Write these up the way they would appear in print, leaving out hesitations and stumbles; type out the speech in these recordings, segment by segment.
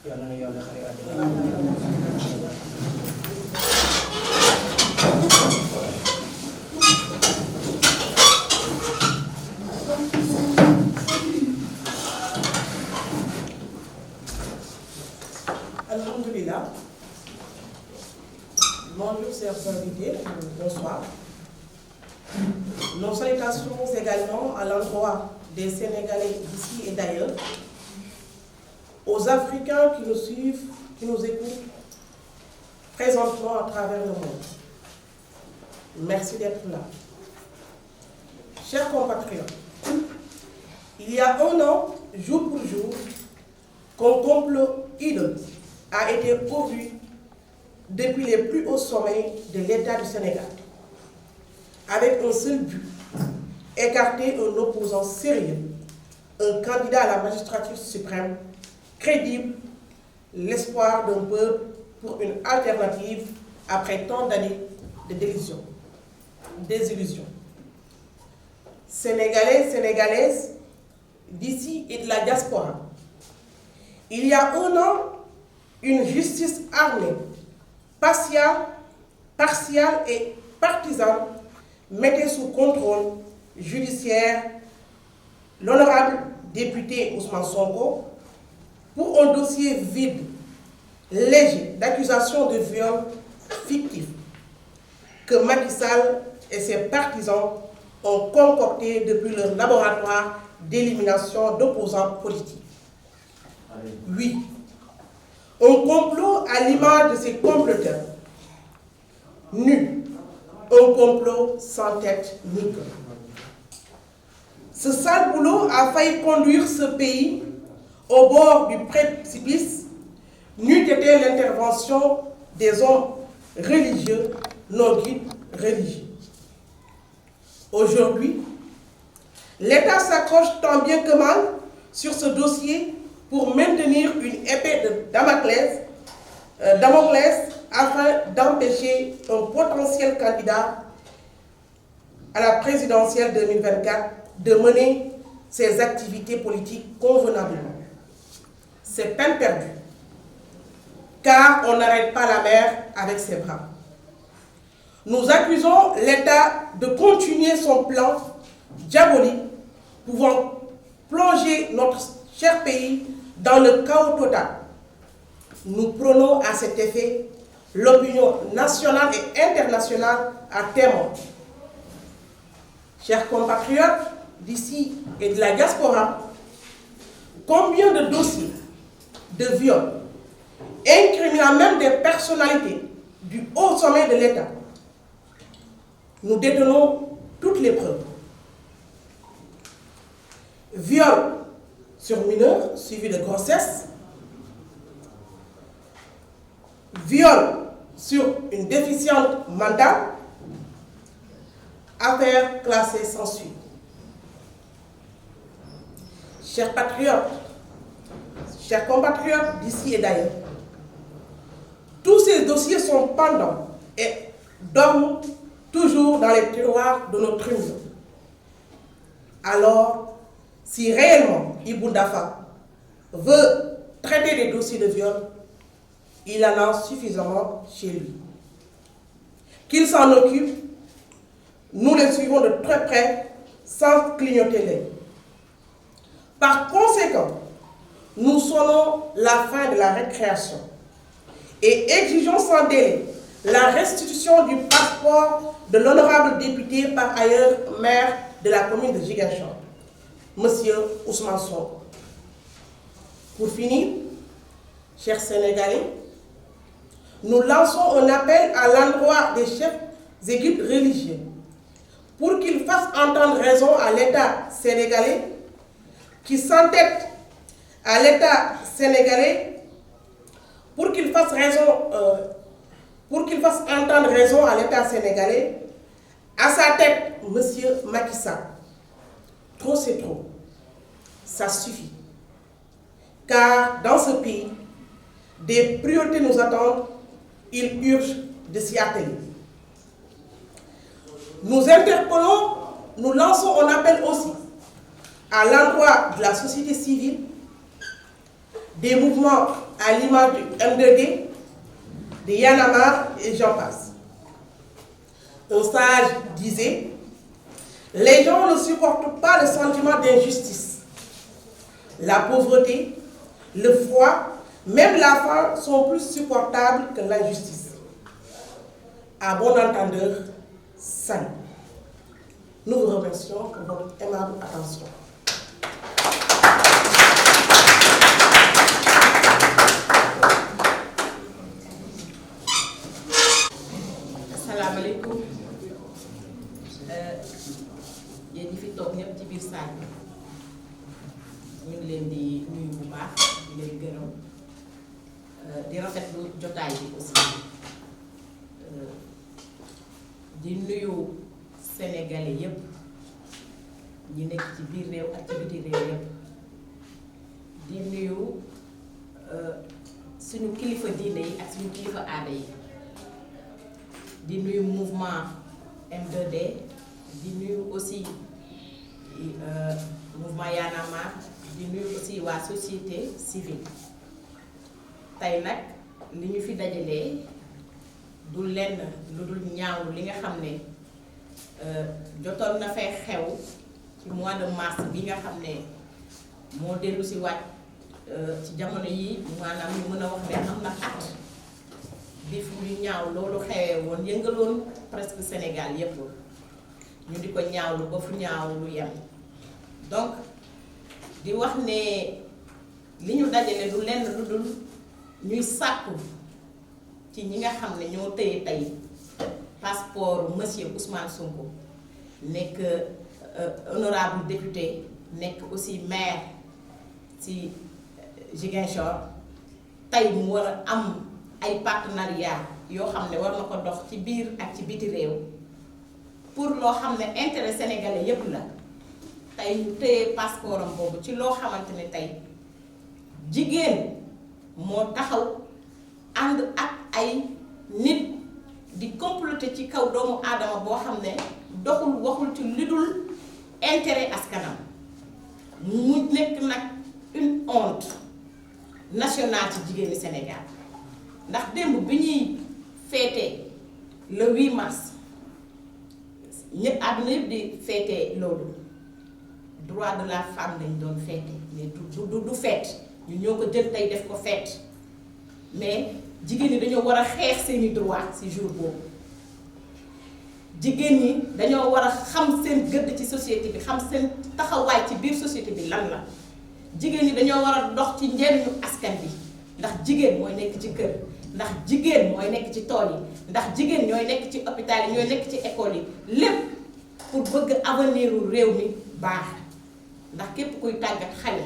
Alhamdulillah. Bonjour, chers invités. Bonsoir. Nos salutations également à l'endroit des Sénégalais d'ici et d'ailleurs, aux Africains qui nous suivent, qui nous écoutent présentement à travers le monde. Merci d'être là. Chers compatriotes, il y a un an, jour pour jour, qu'un complot hideux a été pourvu depuis les plus hauts sommets de l'État du Sénégal, avec un seul but, écarter un opposant sérieux, un candidat à la magistrature suprême, crédible, l'espoir d'un peuple pour une alternative après tant d'années de désillusion. Sénégalais, Sénégalaises, d'ici et de la diaspora, il y a un an, une justice armée, partiale et partisane mettait sous contrôle judiciaire l'honorable député Ousmane Sonko pour un dossier vide, léger, d'accusation de viol fictif que Macky Sall et ses partisans ont concocté depuis leur laboratoire d'élimination d'opposants politiques. Oui, un complot à l'image de ces comploteurs. Nul, un complot sans tête ni queue. Ce sale boulot a failli conduire ce pays au bord du précipice, n'eût été l'intervention des hommes religieux, nos guides religieux. Aujourd'hui, l'État s'accroche tant bien que mal sur ce dossier pour maintenir une épée de Damoclès afin d'empêcher un potentiel candidat à la présidentielle 2024 de mener ses activités politiques convenablement. C'est peine perdue, car on n'arrête pas la mer avec ses bras. Nous accusons l'État de continuer son plan diabolique pouvant plonger notre cher pays dans le chaos total. Nous prônons à cet effet l'opinion nationale et internationale à témoin. Chers compatriotes d'ici et de la diaspora, combien de dossiers de viol, incriminant même des personnalités du haut sommet de l'État, nous détenons toutes les preuves. Viol sur mineur suivi de grossesse, viol sur une déficiente mentale, affaire classée sans suite. Chers patriotes, chers compatriotes d'ici et d'ailleurs, tous ces dossiers sont pendants et dorment toujours dans les tiroirs de nos tribunaux. Alors, si réellement Ibou Ndafa veut traiter des dossiers de viol, il en a suffisamment chez lui. Qu'il s'en occupe, nous les suivons de très près sans clignoter l'œil. Par conséquent, nous sonnons la fin de la récréation et exigeons sans délai la restitution du passeport de l'honorable député, par ailleurs maire de la commune de Ziguinchor, M. Ousmane Sonko. Pour finir, chers Sénégalais, nous lançons un appel à l'endroit des chefs et guides religieux pour qu'ils fassent entendre raison à l'État sénégalais, qui s'entête à l'État sénégalais, pour qu'il fasse entendre raison à l'État sénégalais, à sa tête, M. Macky Sall. Trop c'est trop. Ça suffit. Car dans ce pays, des priorités nous attendent, il urge de s'y atteler. Nous interpellons, nous lançons un appel aussi à l'endroit de la société civile, des mouvements à l'image du M2D, de Y'en a marre et j'en passe. Un sage disait: les gens ne supportent pas le sentiment d'injustice. La pauvreté, le froid, même la faim sont plus supportables que l'injustice. À bon entendeur, salut. Nous vous remercions pour votre aimable attention. Assalamu alaikum. Yéen ñi fi toog ñëpp ci biir salle bi ñu ngi leen di nuyu bu baax di leen gërëm di rafetlu jotaay bi aussi di nuyu sénégalais yépp ñi nekk ci biir réew ak ci biti réew yépp di nuyu suñu kilifa diine yi ak suñu kilifa aada yi di nuyu mouvement M2D di nuyu aussi mouvement Y'en a marre di nuyu aussi waa société civile. Tey nag li ñu fi dajalee du lenn lu dul ñaawlu li nga xam ne jotoon na fay xew ci mois de mars bi nga xam ne moo dellu si waat ci jamono yi maanaam ñu mën a wax ne am na at bi fu ñu ñaaw loolu xewee woon yëngaloon presque Sénégal yépp ñu di ko ñaawlu ba fu ñaawlu yem. Donc di wax ne li ñu dajale du lenn lu dul ñuy sàkku ci ñi nga xam ne ñoo téye tey passeport monsieur Ousmane Sonko nekk honorable député nekk aussi maire ci Ziguinchor tey mu war a am ay partenariat yoo xam ne war na ko dox ci biir ak ci biti réew pour loo xam ne intérêt sénégalais yépp la tey ñu téye passeport am boobu ci loo xamante ne tey jigéen moo taxaw ànd ak ay nit di comploter ci kaw doomu aadama boo xam ne doxul waxul ci lu dul intérêt askanam mu nekk nag une honte nationale ci jigéeni Sénégal ndax démb bi ñuy féete le 8 mars ñëpp àdduna yëpp di féete loolu droit de la femme lañ doon féete mais du fête ñu ñoo ko jël tey def ko fête mais jigéen ñi dañoo war a xeex seeni droit ci jour boobu jigéen ñi dañoo war a xam seen gëdd ci société bi xam seen taxawaay ci biir société bi lan la jigéen ñi dañoo war a dox ci njëriñu askan bi ndax jigéen mooy nekk ci kër ndax jigéen mooy nekk ci tool yi ndax jigéen ñooy nekk ci hôpital yi ñooy nekk ci école yi lépp pour bëgg avenir u réew mi baax ndax képp kuy tàggat xale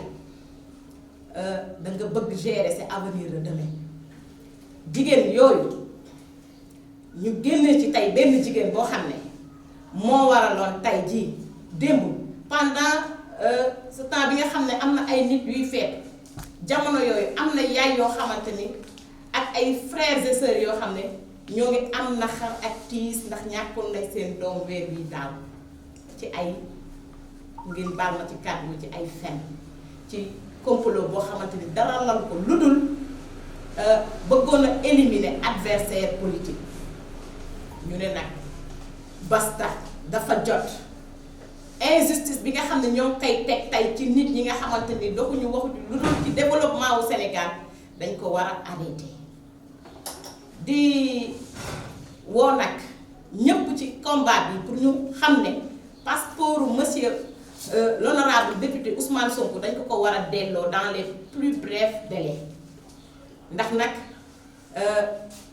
da nga bëgg gérer sa avenir de demain jigéen yooyu ñu génne ci tey benn jigéen boo xam ne moo waraloon tey jii démb pendant ce temps bi nga xam ne am na ay nit yuy feet jamono yooyu am na yaay yoo xamante ni ak ay frères et sœurs yoo xam ne ñoo ngi am naxar ak tiis ndax ñàkkoon nañ seen doom weer bii daaw ci ay ngeen baal ma ci kàddu ci ay fen ci complot boo xamante ni dara lal ko lu dul bëggoon a éliminer adversaire politique ñu ne nag basta dafa jot injustice bi nga xam ne ñoo koy teg tey ci nit ñi nga xamante ni doxuñu waxuñu lu dul ci développement wu Sénégal dañ ko war a arrêté di woo nag ñëpp ci combat bi pour ñu xam ne passeport monsieur l'honorable député Ousmane Sonko dañ ko war a delloo dans les plus brefs délais ndax nag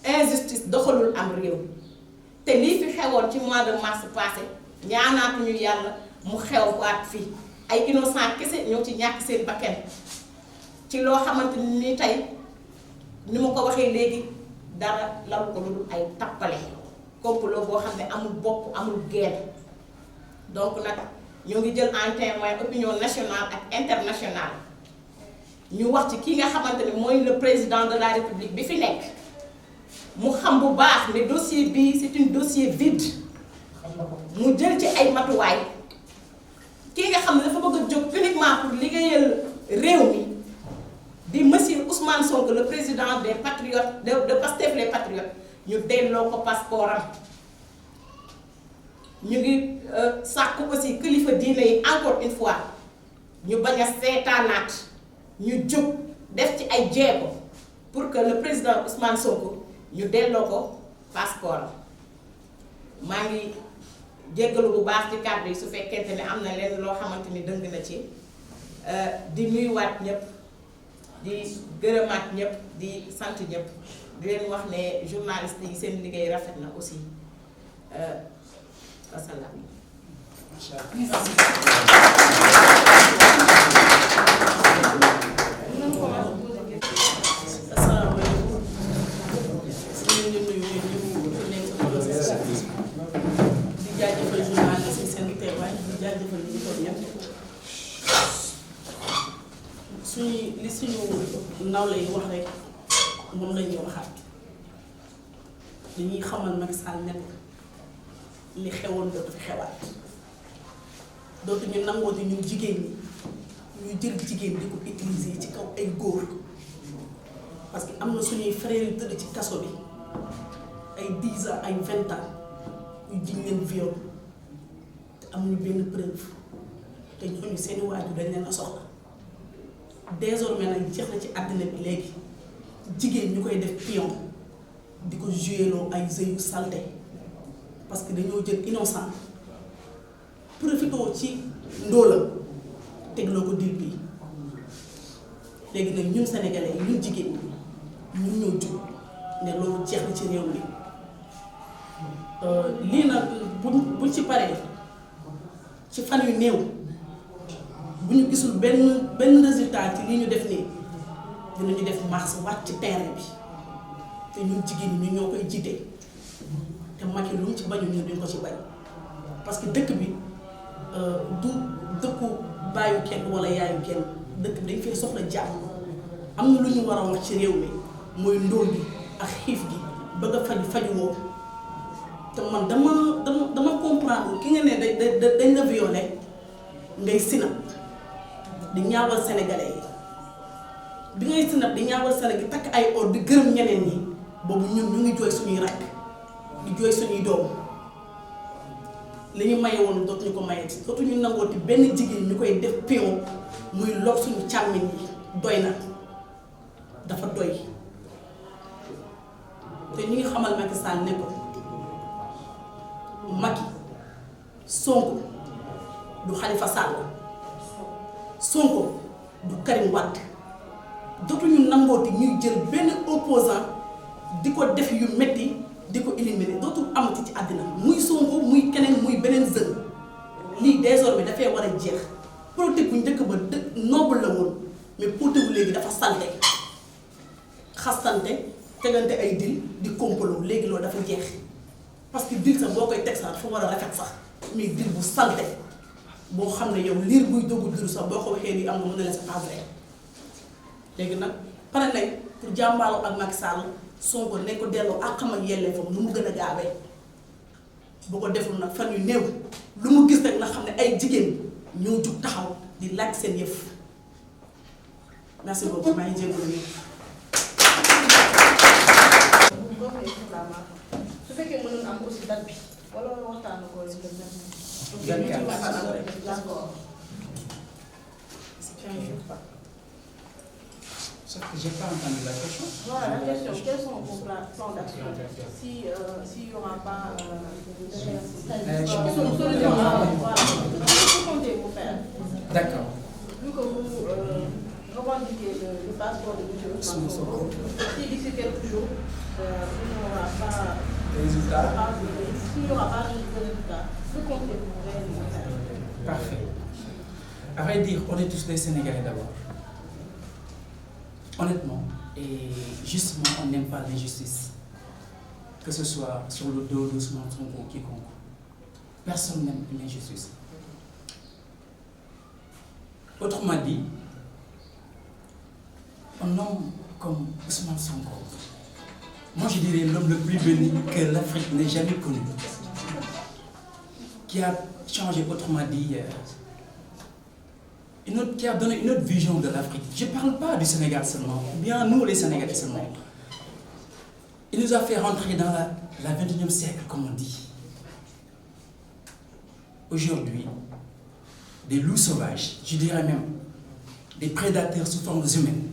injustice doxalul am réew te lii fi xewoon ci mois de mars passé ñaanaatuñu yàlla mu xew waat fii ay innocent kese ñoo ci ñàkk seen bakkan ci loo xamante ni tey ni ma ko waxee léegi dara lalu ko lu dul ay tappale complot boo xam ne amul bopp amul genn donc nag ñoo ngi jël en témoin opinion nationale ak internationale ñu wax ci ki nga xamante ni mooy le président de la république bi fi nekk mu xam bu baax ne dossier bi c'est un dossier vide mu jël ci ay matuwaay kii nga xam ne dafa bëgg a jóg uniquement pour liggéeyal réew mi di monsieur Ousmane Ousmane Sonko le président des patriotes de Pastef les patriotes ñu delloo ko passeport am. ñu ngi sàkku aussi kilifa diine yi encore une fois ñu bañ a seetaanaat ñu jóg def ci ay jéego pour que le président Ousmane Sonko ñu delloo ko passeport maa ngi jéggalu bu baax ci kàddu yi su fekkente ne am na leen loo xamante ni dëng na ci di nuyuwaat ñëpp di gërëmaat ñëpp di sant ñëpp di leen wax ne journaliste yi seen liggéey rafet na aussi wasalaam. li suñu nawle yi wax rek moom la ñuy waxaat dañuy xamal Macky Sall ne li xewoon dootu fi xewaat dootu ñu nangoo di ñun jigéen ñi ñuy jël jigéen di ko utiliser ci kaw ay góor parce que am na suñuy frères yu tëdd ci kaso bi ay 10 ans ay 20 ans ñu jiñ leen viol te amuñu benn preuve te ñooñu seeni waajur dañ leen a soxla désormais nag jeex na ci àddina bi léegi jigéen ñu koy def pion di ko jouéloo ay jeux yu salté parce que dañoo jël innocent profitoo ci ndóolam tegloo ko dil bii léegi nag ñun sénégalais yi ñun jigéen ñi ñun ñoo jug ne loolu jeex na ci réew mi lii nag buñ ci paree ci fan yu néew bu ñu gisul benn résultat ci lii ñu def nii dinañu def marche wàcc ci terrain bi te ñun jigéen ñi ñoo koy jiite te Macky lu mu ci bañu ñun duñ ko ci bañ parce que dëkk bi du dëkku bàyyu kenn wala yaayu kenn dëkk bi dañ fee soxla jàmm am na lu ñu war a wax ci réew mi mooy ndóol bi ak xiif gi bëgg a faju woo te man dama comprendre ki nga ne dañ la violé ngay sinap di ñaawal sénégalais yi bi ngay sinap di ñaawal sénégalais takk ay or di gërëm ñeneen ñi boobu ñun ñu ngi jooy suñuy rakk di jooy suñuy doom li ñu maye woon dootuñu ko maye dootuñu nangooti benn jigéen ñu koy def pion muy lor suñu càmmiñ yi doy na dafa doy te ñu ngi xamal Macky Sall ne ko Macky Sonko du Khalifa Sall Sonko du Karim Wade dootuñu nangooti ñuy jël benn opposant di ko def yu metti di ko éliminer dootul amati ci àddina muy Sonko muy keneen muy beneen jeune lii désormais dafay war a jeex politique bu njëkk ba noble la woon mais politique bu léegi dafa salte xastante tegante ay dil di complot léegi loolu dafa jeex parce que dil sax boo koy teg sax dafa war a rafet sax mais dil bu salte boo xam ne yow liir buy dugg juru sax boo ko waxee ni am na mën na leen c'est pas vrai léegi nag pare nañ pour jàmbaaloo ak Macky Sall Sonko ne ko delloo ak xam ak yelleefam nu mu gën a gaawee bu ko deful nag fan yu néew lu mu gis rek na xam ne ay jigéen ñoo jug taxaw di laaj seen yëf merci beaucoup maa ngi jégalu nii. su fekkee mënoon am aussi date bi wala waxtaan ko si d'accord. J'ai pas entendu la question. Voilà la question. Quels sont vos plans d'action s'il n'y aura pas solution voilà. Que comptez-vous faire? D'accord. Vu que vous revendiquez le passeport de M. Ousmane Sonko, si d'ici quelques jours il n'y aura pas de résultat, s'il n'y aura pas de résultat, que comptez-vous réellement faire? Parfait. À vrai dire, on est tous des Sénégalais d'abord. Honnêtement, et justement, on n'aime pas l'injustice. Que ce soit sur le dos d'Ousmane Sonko ou quiconque. Personne n'aime l'injustice. Autrement dit, un homme comme Ousmane Sonko, moi je dirais l'homme le plus béni que l'Afrique n'ait jamais connu, qui a changé, autrement dit, qui a donné une autre vision de l'Afrique. Je ne parle pas du Sénégal seulement, ou bien nous les Sénégalais seulement. Il nous a fait rentrer dans la 21e siècle, comme on dit. Aujourd'hui, des loups sauvages, je dirais même des prédateurs sous forme humaine,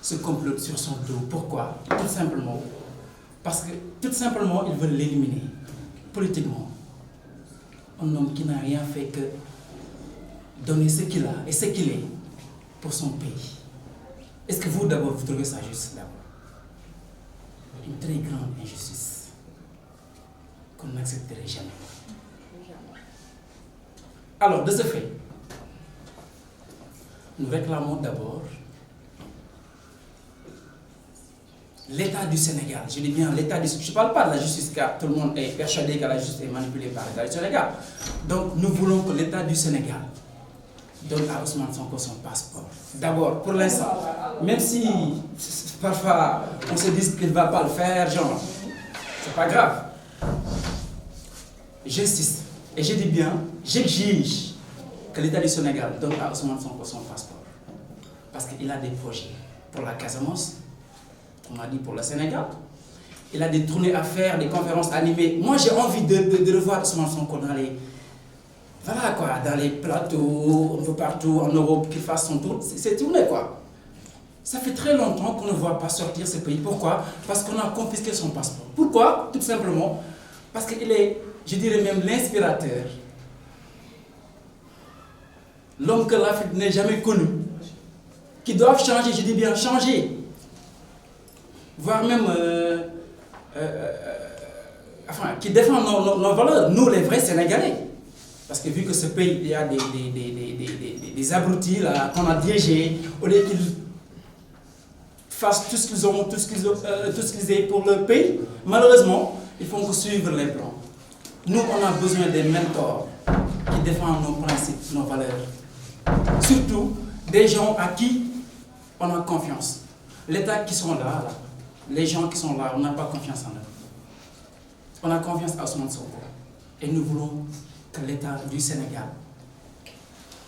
se complotent sur son dos. Pourquoi? Tout simplement, parce que tout simplement, ils veulent l'éliminer politiquement. Un homme qui n'a rien fait que donner ce qu'il a et ce qu'il est pour son pays. Est-ce que vous, d'abord, vous trouvez ça juste d'abord? Une très grande injustice qu'on n'accepterait jamais. Alors, de ce fait, nous réclamons d'abord l'État du Sénégal. Je dis bien l'État du Sénégal. Je ne parle pas de la justice, car tout le monde est persuadé que la justice est manipulée par l'État du Sénégal. Donc, nous voulons que l'État du Sénégal donne à Ousmane Sonko son passeport. D'abord, pour l'instant, même si parfois on se dit qu'il ne va pas le faire, genre, c'est pas grave. J'insiste, et je dis bien, j'exige que l'État du Sénégal donne à Ousmane Sonko son passeport. Parce qu'il a des projets pour la Casamance, on m'a dit pour le Sénégal. Il a des tournées à faire, des conférences animées. Moi, j'ai envie de revoir Ousmane Sonko dans les... Voilà quoi, dans les plateaux, un peu partout en Europe, qu'il fasse son tour. C'est tourné quoi. Ça fait très longtemps qu'on ne voit pas sortir ce pays. Pourquoi? Parce qu'on a confisqué son passeport. Pourquoi? Tout simplement parce qu'il est, je dirais même, l'inspirateur. L'homme que l'Afrique n'a jamais connu. Qui doivent changer, je dis bien changer. Voire même... enfin, qui défend nos valeurs, nous les vrais Sénégalais. Parce que vu que ce pays, il y a des abrutis là qu'on a dirigés, au lieu qu'ils fassent tout ce qu'ils ont, tout ce qu'ils aient pour le pays, malheureusement, ils font que suivre les plans. Nous, on a besoin des mentors qui défendent nos principes, nos valeurs. Surtout des gens à qui on a confiance. L'État qui sont là, les gens qui sont là, on n'a pas confiance en eux. On a confiance à Ousmane Sonko. Et nous voulons que l'État du Sénégal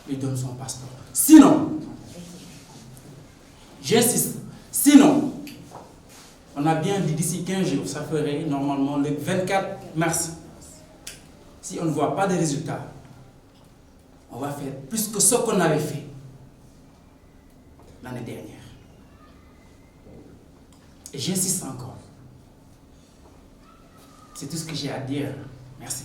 lui donne son passeport. Sinon, j'insiste, sinon, on a bien dit d'ici 15 jours, ça ferait normalement le 24 mars. Si on ne voit pas de résultats, on va faire plus que ce qu'on avait fait l'année dernière. Et j'insiste encore. C'est tout ce que j'ai à dire. Merci.